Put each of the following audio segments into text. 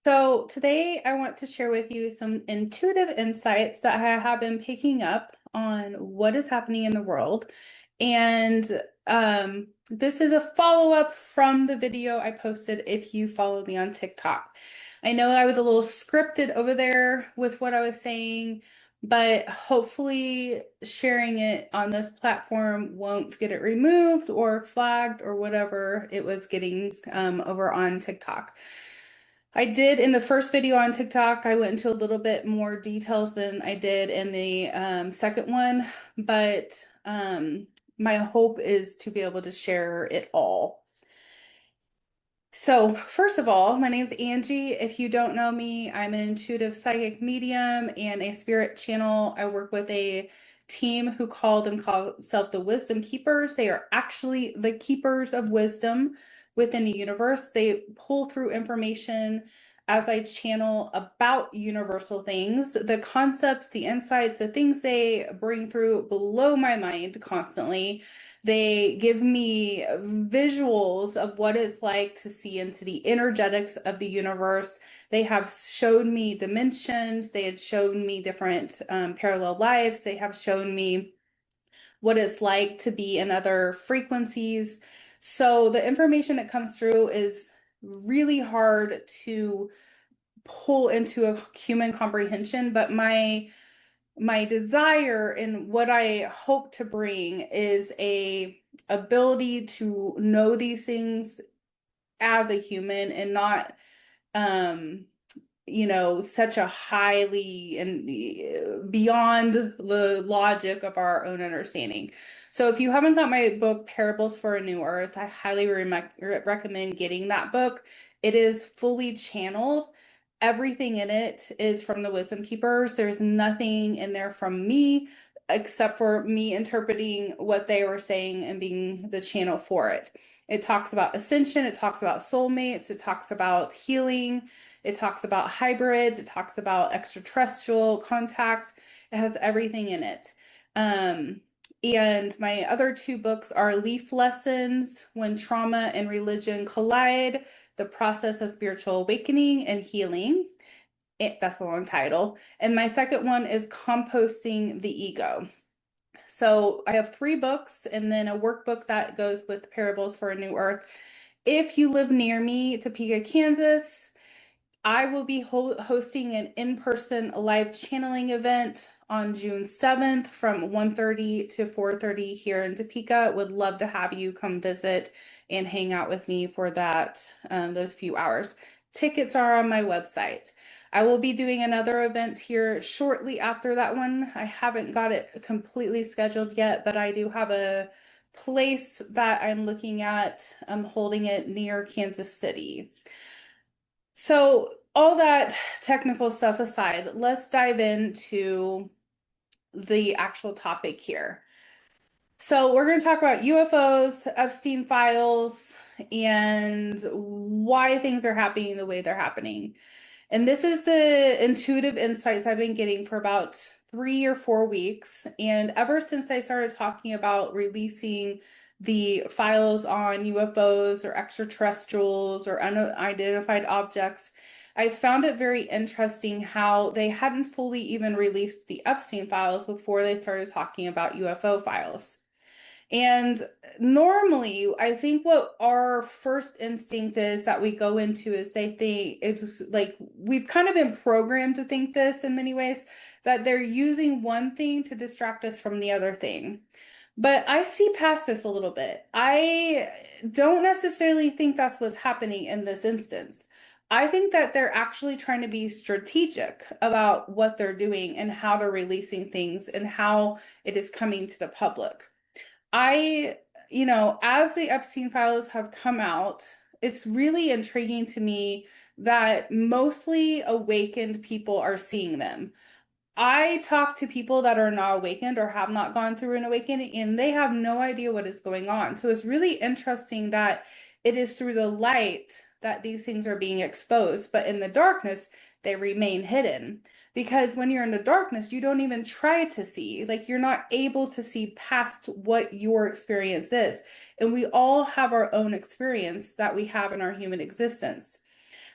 So, today I want to share with you some intuitive insights that I have been picking up on what is happening in the world. And this is a follow-up from the video I posted if you follow me on TikTok. I know I was a little scripted over there with what I was saying, but hopefully sharing it on this platform won't get it removed or flagged or whatever it was getting over on TikTok. I did in the first video on TikTok, I went into a little bit more details than I did in the second one, but my hope is to be able to share it all. So, first of all, my name's Angie. If you don't know me, I'm an intuitive psychic medium and a spirit channel. I work with a team who call themselves the Wisdom Keepers. They are actually the keepers of wisdom within the universe. They pull through information as I channel about universal things. The concepts, the insights, the things they bring through blow my mind constantly. They give me visuals of what it's like to see into the energetics of the universe. They have shown me dimensions. They had shown me different parallel lives. They have shown me what it's like to be in other frequencies. So the information that comes through is really hard to pull into a human comprehension, but my desire and what I hope to bring is a ability to know these things as a human and not such a highly and beyond the logic of our own understanding. So if you haven't got my book Parables for a New Earth, I highly recommend getting that book. It is fully channeled. Everything in it is from the Wisdom Keepers. There's nothing in there from me except for me interpreting what they were saying and being the channel for it. It talks about ascension, it talks about soulmates, it talks about healing, it talks about hybrids, it talks about extraterrestrial contact. It has everything in it. And my other two books are Leaf Lessons, When Trauma and Religion Collide, The Process of Spiritual Awakening and Healing. That's the long title. And my second one is Composting the Ego. So I have three books and then a workbook that goes with Parables for a New Earth. If you live near me, Topeka, Kansas, I will be hosting an in-person live channeling event on June 7th from 1:30 to 4:30 here in Topeka. Would love to have you come visit and hang out with me for that, those few hours. Tickets are on my website. I will be doing another event here shortly after that one. I haven't got it completely scheduled yet, but I do have a place that I'm looking at. I'm holding it near Kansas City. So all that technical stuff aside, let's dive into the actual topic here. So we're going to talk about UFOs, Epstein files, and why things are happening the way they're happening. And this is the intuitive insights I've been getting for about 3 or 4 weeks. And ever since I started talking about releasing the files on UFOs or extraterrestrials or unidentified objects, I found it very interesting how they hadn't fully even released the Epstein files before they started talking about UFO files. And normally, I think what our first instinct is that we go into is they think it's like we've kind of been programmed to think this in many ways, that they're using one thing to distract us from the other thing. But I see past this a little bit. I don't necessarily think that's what's happening in this instance. I think that they're actually trying to be strategic about what they're doing and how they're releasing things and how it is coming to the public. As the Epstein files have come out, it's really intriguing to me that mostly awakened people are seeing them. I talk to people that are not awakened or have not gone through an awakening, and they have no idea what is going on. So it's really interesting that it is through the light that these things are being exposed, but in the darkness, they remain hidden. Because when you're in the darkness, you don't even try to see. Like, you're not able to see past what your experience is. And we all have our own experience that we have in our human existence.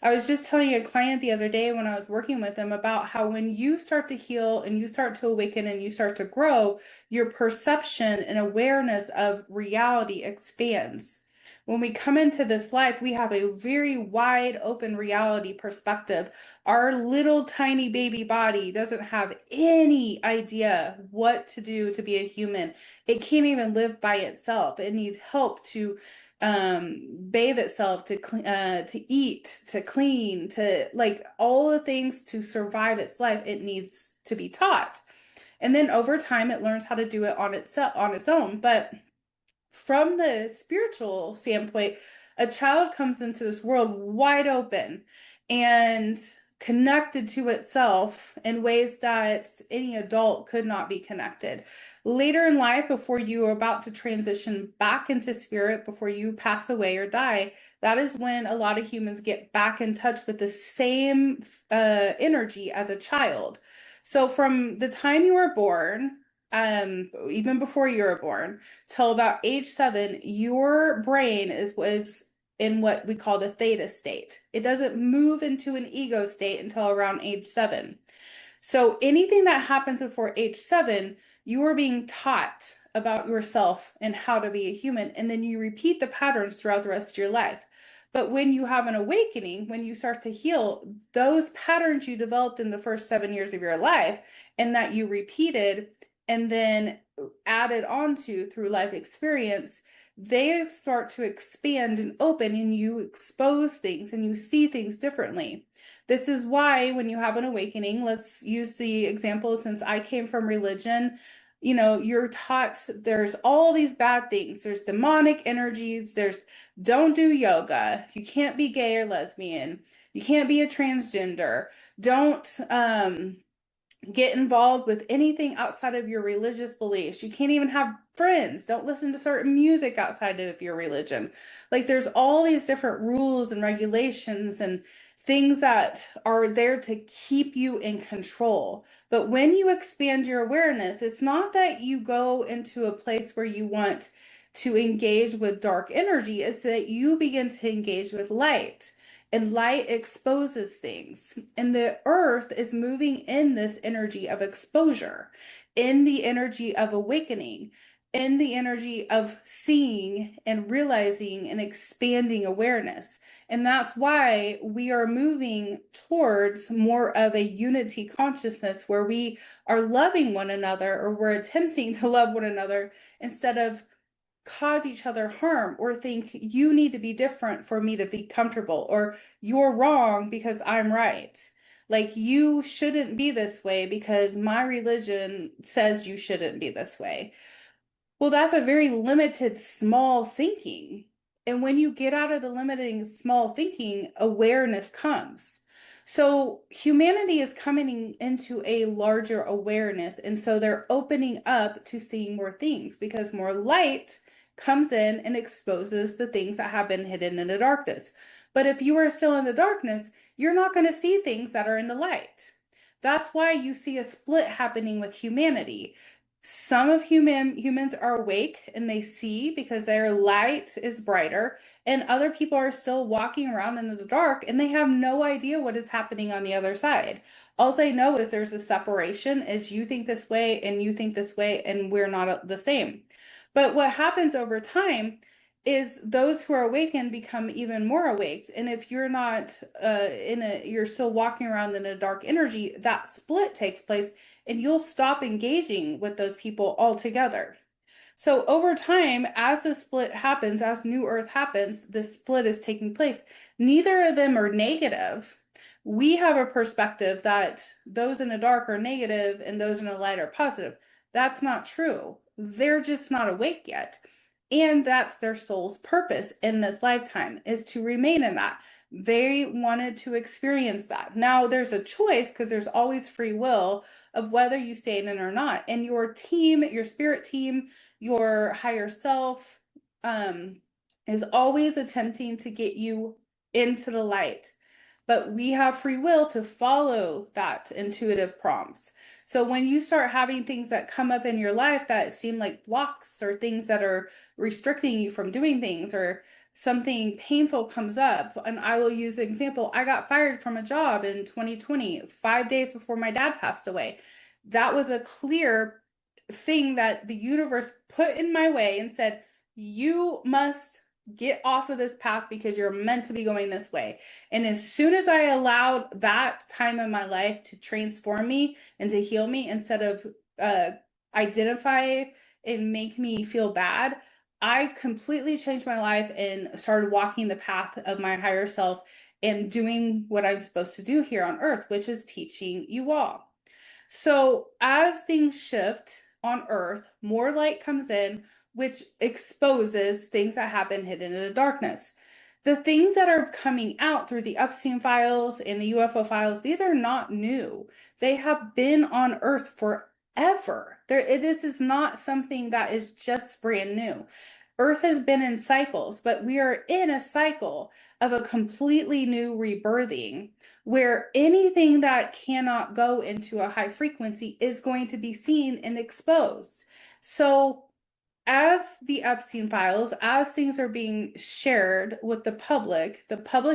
I was just telling a client the other day when I was working with them about how when you start to heal and you start to awaken and you start to grow, your perception and awareness of reality expands. When we come into this life, we have a very wide open reality perspective. Our little tiny baby body doesn't have any idea what to do to be a human. It can't even live by itself. It needs help to bathe itself, to eat, to clean, to like all the things to survive its life. It needs to be taught. And then over time it learns how to do it on its own. But from the spiritual standpoint, a child comes into this world wide open and connected to itself in ways that any adult could not be connected. Later in life, before you are about to transition back into spirit, before you pass away or die, that is when a lot of humans get back in touch with the same energy as a child. So from the time you were born, even before you were born, till about age 7, your brain is in what we call the theta state. It doesn't move into an ego state until around age 7. So anything that happens before age 7, you are being taught about yourself and how to be a human, and then you repeat the patterns throughout the rest of your life. But when you have an awakening, when you start to heal, those patterns you developed in the first 7 years of your life and that you repeated and then added onto through life experience, they start to expand and open, and you expose things and you see things differently. This is why when you have an awakening, let's use the example since I came from religion, you're taught there's all these bad things. There's demonic energies. There's don't do yoga. You can't be gay or lesbian. You can't be a transgender. Don't get involved with anything outside of your religious beliefs. You can't even have friends. Don't listen to certain music outside of your religion. Like there's all these different rules and regulations and things that are there to keep you in control. But when you expand your awareness, it's not that you go into a place where you want to engage with dark energy, it's that you begin to engage with light. And light exposes things. And the earth is moving in this energy of exposure, in the energy of awakening, in the energy of seeing and realizing and expanding awareness. And that's why we are moving towards more of a unity consciousness where we are loving one another, or we're attempting to love one another instead of cause each other harm or think you need to be different for me to be comfortable, or you're wrong because I'm right. Like you shouldn't be this way because my religion says you shouldn't be this way. Well, that's a very limited, small thinking. And when you get out of the limiting, small thinking, awareness comes. So humanity is coming into a larger awareness. And so they're opening up to seeing more things because more light comes in and exposes the things that have been hidden in the darkness. But if you are still in the darkness, you're not going to see things that are in the light. That's why you see a split happening with humanity. Some of humans are awake and they see because their light is brighter, and other people are still walking around in the dark and they have no idea what is happening on the other side. All they know is there's a separation, is you think this way and you think this way and we're not the same. But what happens over time is those who are awakened become even more awake. And if you're not you're still walking around in a dark energy, that split takes place and you'll stop engaging with those people altogether. So over time, as the split happens, as New Earth happens, the split is taking place. Neither of them are negative. We have a perspective that those in the dark are negative and those in the light are positive. That's not true. They're just not awake yet. And that's their soul's purpose in this lifetime, is to remain in that. They wanted to experience that. Now there's a choice because there's always free will of whether you stay in or not. And your team, your spirit team, your higher self is always attempting to get you into the light. But we have free will to follow that intuitive prompts. So when you start having things that come up in your life that seem like blocks or things that are restricting you from doing things, or something painful comes up, and I will use an example. I got fired from a job in 2020, 5 days before my dad passed away. That was a clear thing that the universe put in my way and said, you must get off of this path because you're meant to be going this way. And as soon as I allowed that time in my life to transform me and to heal me instead of identify and make me feel bad, I completely changed my life and started walking the path of my higher self and doing what I'm supposed to do here on earth, which is teaching you all. So as things shift on earth, more light comes in, which exposes things that have been hidden in the darkness. The things that are coming out through the Epstein files and the UFO files, these are not new. They have been on earth forever. This is not something that is just brand new. Earth has been in cycles, but we are in a cycle of a completely new rebirthing where anything that cannot go into a high frequency is going to be seen and exposed. So as the Epstein files, as things are being shared with the public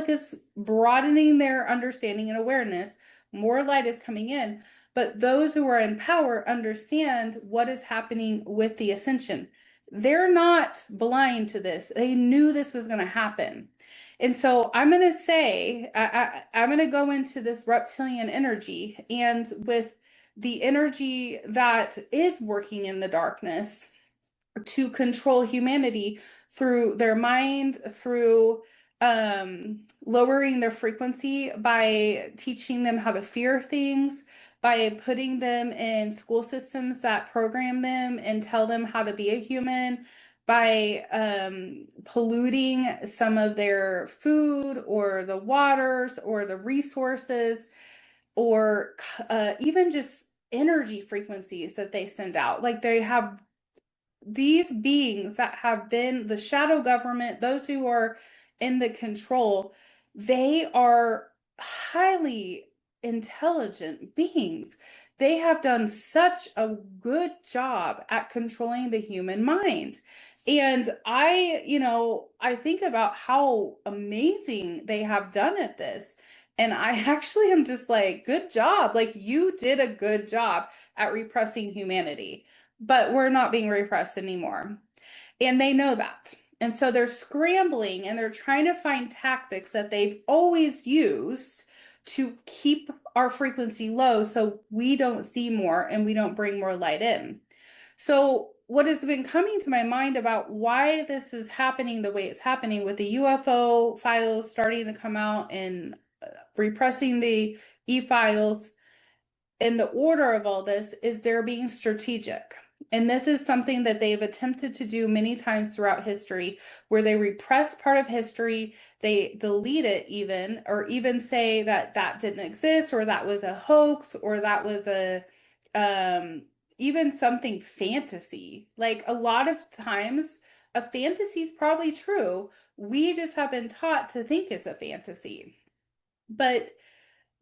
is broadening their understanding and awareness. More light is coming in, but those who are in power understand what is happening with the ascension. They're not blind to this. They knew this was going to happen. And so I'm going to say, I'm going to go into this reptilian energy, and with the energy that is working in the darkness to control humanity through their mind, through lowering their frequency by teaching them how to fear things, by putting them in school systems that program them and tell them how to be a human, by polluting some of their food or the waters or the resources, or even just energy frequencies that they send out. Like they have these beings that have been the shadow government, those who are in the control, they are highly intelligent beings. They have done such a good job at controlling the human mind. And I think about how amazing they have done at this. And I actually am just like, good job. Like, you did a good job at repressing humanity, but we're not being repressed anymore. And they know that. And so they're scrambling and they're trying to find tactics that they've always used to keep our frequency low so we don't see more and we don't bring more light in. So, what has been coming to my mind about why this is happening the way it's happening, with the UFO files starting to come out and repressing the e files, in the order of all this, is they're being strategic. And this is something that they've attempted to do many times throughout history, where they repress part of history, they delete it even, or even say that that didn't exist, or that was a hoax, or that was a even something fantasy. Like, a lot of times a fantasy is probably true. We just have been taught to think it's a fantasy. But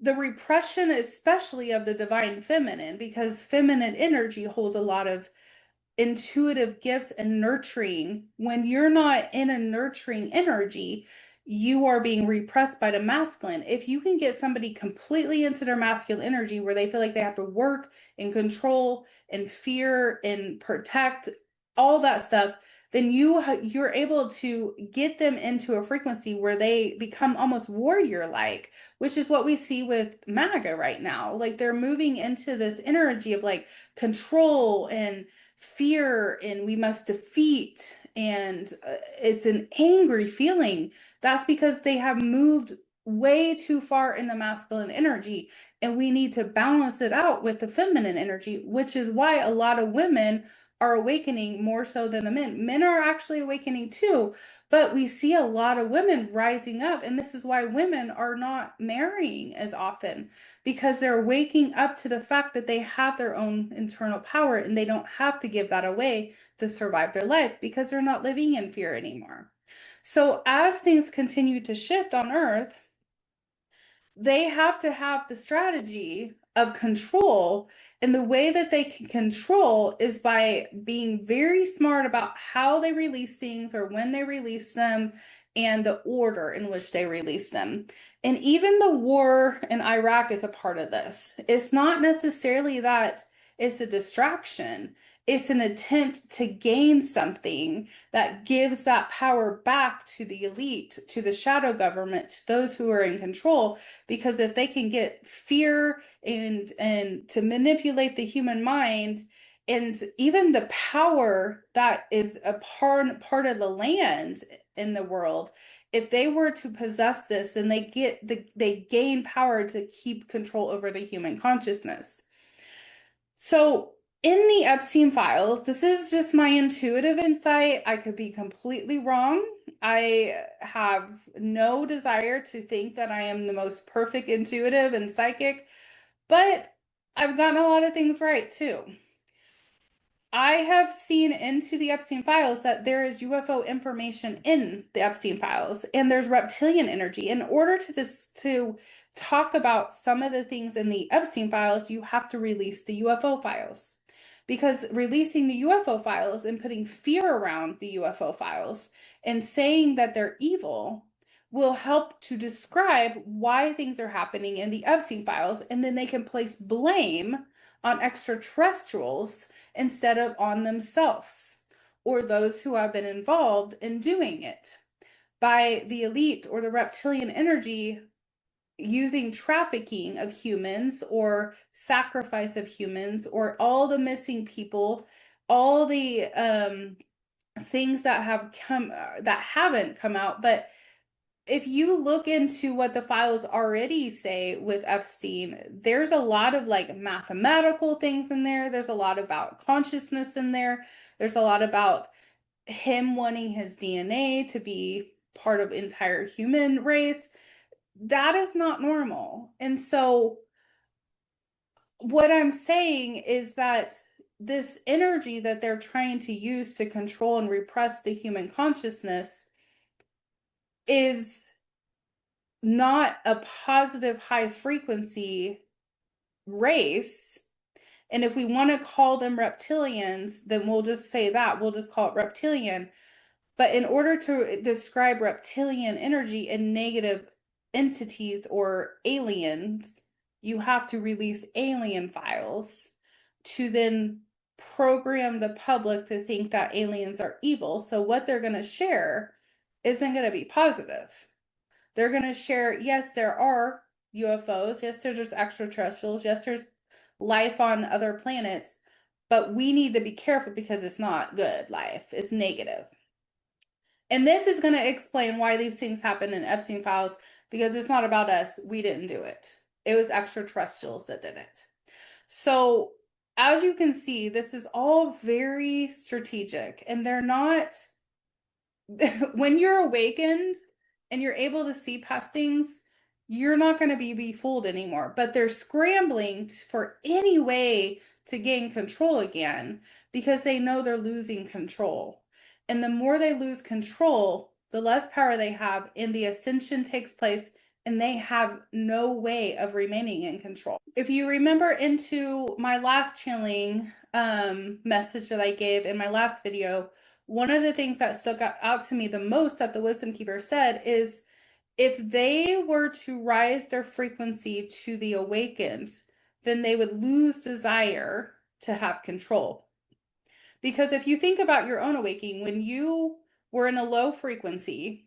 the repression, especially of the divine feminine, because feminine energy holds a lot of intuitive gifts and nurturing. When you're not in a nurturing energy, you are being repressed by the masculine. If you can get somebody completely into their masculine energy where they feel like they have to work and control and fear and protect, all that stuff, then you're able to get them into a frequency where they become almost warrior like, which is what we see with MAGA right now. Like, they're moving into this energy of like control and fear, and we must defeat, and it's an angry feeling. That's because they have moved way too far in the masculine energy, and we need to balance it out with the feminine energy, which is why a lot of women are awakening more so than the men. Men are actually awakening too, but we see a lot of women rising up, and this is why women are not marrying as often, because they're waking up to the fact that they have their own internal power and they don't have to give that away to survive their life, because they're not living in fear anymore. So as things continue to shift on earth, they have to have the strategy of control. And the way that they can control is by being very smart about how they release things or when they release them, and the order in which they release them. And even the war in Iraq is a part of this. It's not necessarily that it's a distraction. It's an attempt to gain something that gives that power back to the elite, to the shadow government, to those who are in control. Because if they can get fear and to manipulate the human mind, and even the power that is a part of the land in the world, if they were to possess this, then they gain power to keep control over the human consciousness. So in the Epstein files, this is just my intuitive insight. I could be completely wrong. I have no desire to think that I am the most perfect intuitive and psychic, but I've gotten a lot of things right too. I have seen into the Epstein files that there is UFO information in the Epstein files, and there's reptilian energy. In order to talk about some of the things in the Epstein files, you have to release the UFO files. Because releasing the UFO files and putting fear around the UFO files and saying that they're evil will help to describe why things are happening in the Epstein files, and then they can place blame on extraterrestrials instead of on themselves or those who have been involved in doing it by the elite or the reptilian energy using trafficking of humans or sacrifice of humans or all the missing people, all the things that haven't come out. But if you look into what the files already say with Epstein, there's a lot of like mathematical things in there. There's a lot about consciousness in there. There's a lot about him wanting his DNA to be part of entire human race. That is not normal. And so what I'm saying is that this energy that they're trying to use to control and repress the human consciousness is not a positive high frequency race. And if we want to call them reptilians, then we'll just say that. We'll just call it reptilian. But in order to describe reptilian energy and negative entities or aliens, you have to release alien files to then program the public to think that aliens are evil. So what they're going to share isn't going to be positive. They're going to share, yes, there are UFOs. Yes, there's extraterrestrials. Yes, there's life on other planets. But we need to be careful because it's not good life. It's negative. And this is going to explain why these things happen in Epstein files, because it's not about us. We didn't do it. It was extraterrestrials that did it. So as you can see, this is all very strategic, and they're not, when you're awakened and you're able to see past things, you're not going to be fooled anymore. But they're scrambling for any way to gain control again because they know they're losing control. And the more they lose control, the less power they have, and the ascension takes place, and they have no way of remaining in control. If you remember into my last channeling message that I gave in my last video, one of the things that stuck out to me the most that the wisdom keeper said is, if they were to rise their frequency to the awakened, then they would lose desire to have control. Because if you think about your own awakening, when you were in a low frequency,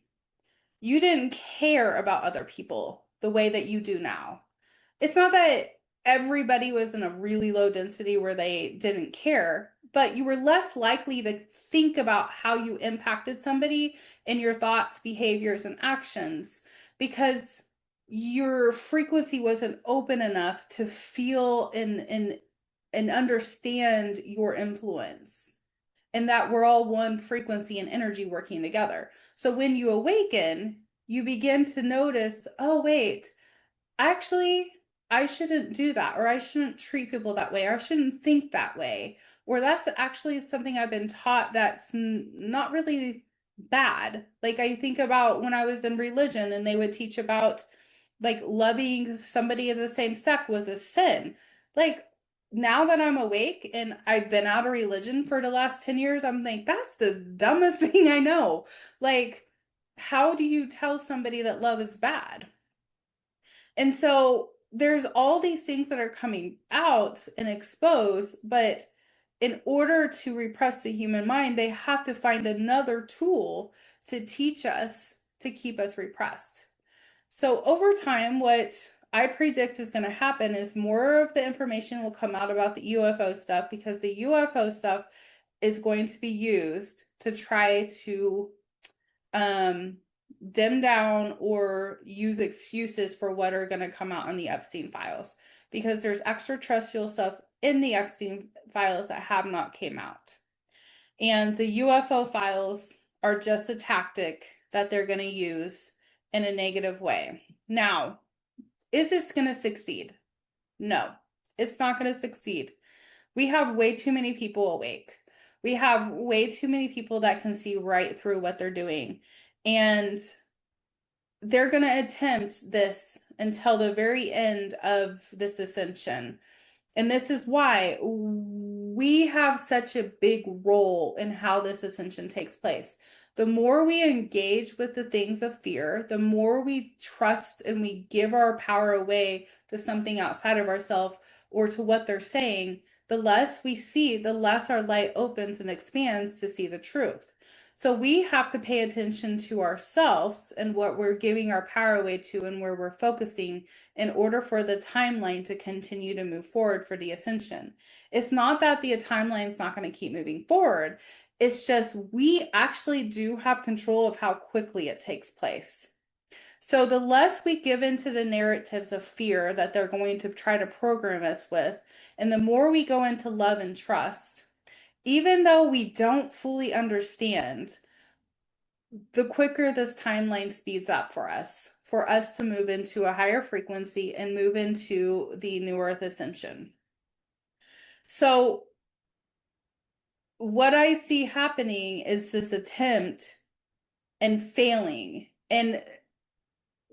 you didn't care about other people the way that you do now. It's not that everybody was in a really low density where they didn't care, but you were less likely to think about how you impacted somebody in your thoughts, behaviors, and actions because your frequency wasn't open enough to feel and understand your influence, and that we're all one frequency and energy working together. So when you awaken, you begin to notice, oh, wait, actually, I shouldn't do that, or I shouldn't treat people that way, or I shouldn't think that way, or that's actually something I've been taught that's not really bad. Like I think about when I was in religion and they would teach about like loving somebody of the same sex was a sin. Like now that I'm awake and I've been out of religion for the last 10 years, I'm like, that's the dumbest thing I know. Like, how do you tell somebody that love is bad? And so there's all these things that are coming out and exposed, but in order to repress the human mind, they have to find another tool to teach us to keep us repressed. So over time, what I predict is going to happen is more of the information will come out about the UFO stuff, because the UFO stuff is going to be used to try to um, dim down or use excuses for what are going to come out in the Epstein files, because there's extraterrestrial stuff in the Epstein files that have not came out. And the UFO files are just a tactic that they're going to use in a negative way. Now, is this going to succeed? No, it's not going to succeed. We have way too many people awake. We have way too many people that can see right through what they're doing. And they're going to attempt this until the very end of this ascension. And this is why we have such a big role in how this ascension takes place. The more we engage with the things of fear, the more we trust and we give our power away to something outside of ourselves or to what they're saying, the less we see, the less our light opens and expands to see the truth. So we have to pay attention to ourselves and what we're giving our power away to and where we're focusing in order for the timeline to continue to move forward for the ascension. It's not that the timeline is not going to keep moving forward. It's just we actually do have control of how quickly it takes place. So the less we give into the narratives of fear that they're going to try to program us with, and the more we go into love and trust, even though we don't fully understand, the quicker this timeline speeds up for us to move into a higher frequency and move into the new earth ascension. So what I see happening is this attempt and failing, and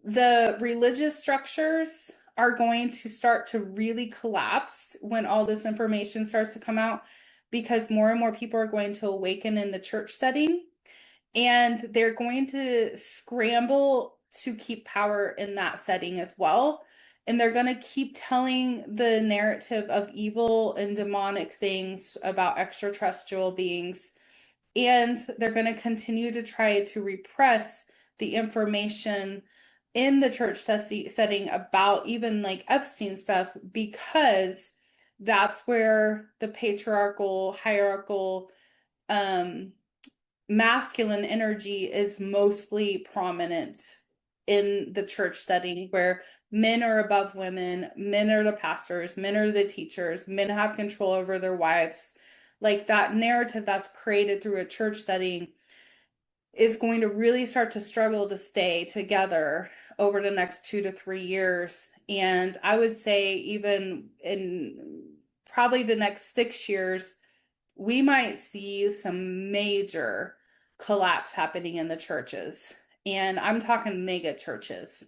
the religious structures are going to start to really collapse when all this information starts to come out, because more and more people are going to awaken in the church setting, and they're going to scramble to keep power in that setting as well. And they're going to keep telling the narrative of evil and demonic things about extraterrestrial beings. And they're going to continue to try to repress the information in the church setting about even like Epstein stuff, because that's where the patriarchal, hierarchical, masculine energy is mostly prominent in the church setting, where men are above women, men are the pastors, men are the teachers, men have control over their wives. Like that narrative that's created through a church setting is going to really start to struggle to stay together over the next 2 to 3 years. And I would say, even in probably the next 6 years, we might see some major collapse happening in the churches. And I'm talking mega churches.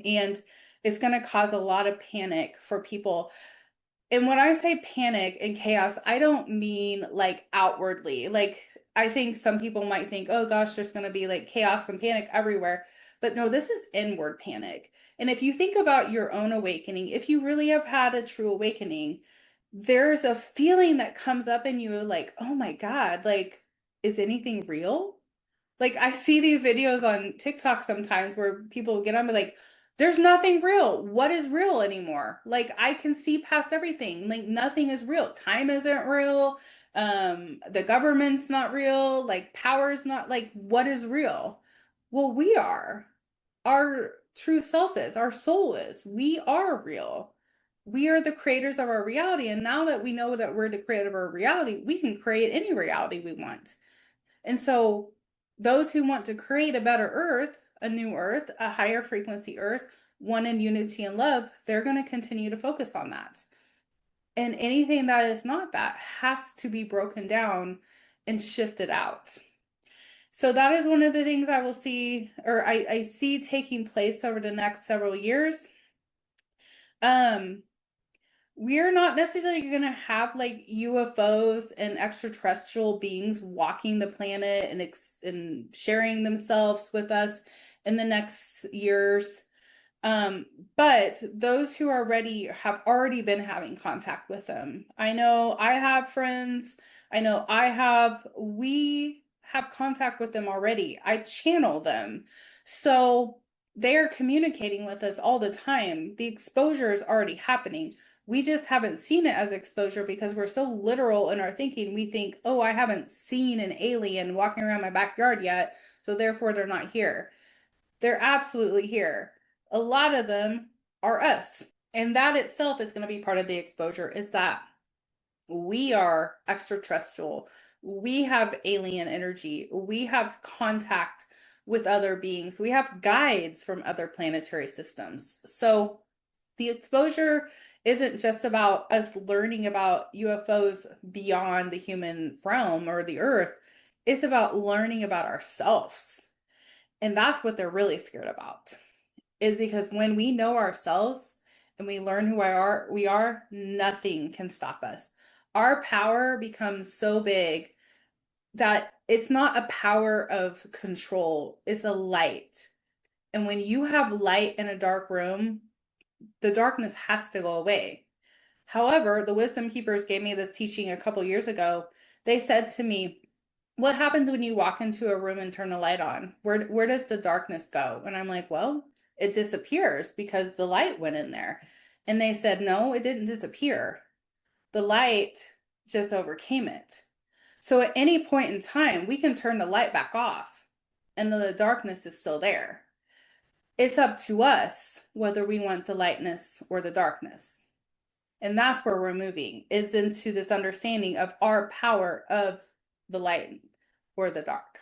And it's going to cause a lot of panic for people. And when I say panic and chaos, I don't mean like outwardly. Like, I think some people might think, oh gosh, there's going to be like chaos and panic everywhere. But no, this is inward panic. And if you think about your own awakening, if you really have had a true awakening, there's a feeling that comes up in you like, oh my God, like, is anything real? Like, I see these videos on TikTok sometimes where people get on me like, there's nothing real. What is real anymore? Like, I can see past everything. Like, nothing is real. Time isn't real. The government's not real. Like, power is not, like, what is real? Well, we are. Our true self is, our soul is. We are real. We are the creators of our reality. And now that we know that we're the creator of our reality, we can create any reality we want. And so, those who want to create a better earth, a new earth, a higher frequency earth, one in unity and love, they're going to continue to focus on that. And anything that is not that has to be broken down and shifted out. So that is one of the things I will see, or I see taking place over the next several years. Um, we're not necessarily going to have like UFOs and extraterrestrial beings walking the planet and sharing themselves with us in the next years. Um, but those who are ready have already been having contact with them. I know I have friends. I know we have contact with them already. I channel them. So they are communicating with us all the time. The exposure is already happening. We just haven't seen it as exposure because we're so literal in our thinking. We think, oh, I haven't seen an alien walking around my backyard yet, so therefore they're not here. They're absolutely here. A lot of them are us. And that itself is going to be part of the exposure is that we are extraterrestrial. We have alien energy. We have contact with other beings. We have guides from other planetary systems. So the exposure isn't just about us learning about UFOs beyond the human realm or the earth. It's about learning about ourselves. And that's what they're really scared about. Is because when we know ourselves and we learn who we are, nothing can stop us. Our power becomes so big that it's not a power of control, it's a light. And when you have light in a dark room, the darkness has to go away. However, the wisdom keepers gave me this teaching a couple years ago. They said to me, what happens when you walk into a room and turn the light on? Where does the darkness go? And I'm like, well, it disappears because the light went in there. And they said, no, it didn't disappear. The light just overcame it. So at any point in time, we can turn the light back off and the darkness is still there. It's up to us whether we want the lightness or the darkness. And that's where we're moving, is into this understanding of our power of the light or the dark.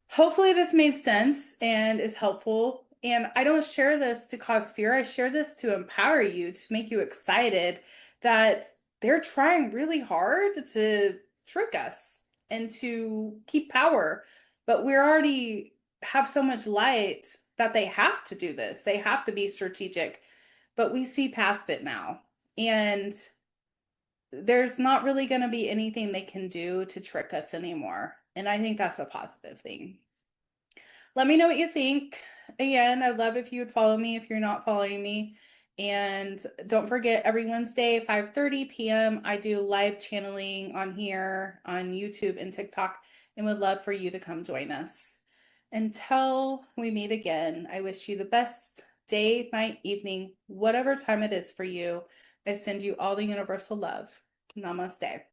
Hopefully this made sense and is helpful. And I don't share this to cause fear. I share this to empower you, to make you excited that they're trying really hard to trick us and to keep power. But we already have so much light that they have to do this. They have to be strategic. But we see past it now. And there's not really going to be anything they can do to trick us anymore. And I think that's a positive thing. Let me know what you think. Again, I'd love if you would follow me if you're not following me. And don't forget, every Wednesday, 5:30 p.m., I do live channeling on here on YouTube and TikTok, and would love for you to come join us. Until we meet again, I wish you the best day, night, evening, whatever time it is for you. I send you all the universal love. Namaste.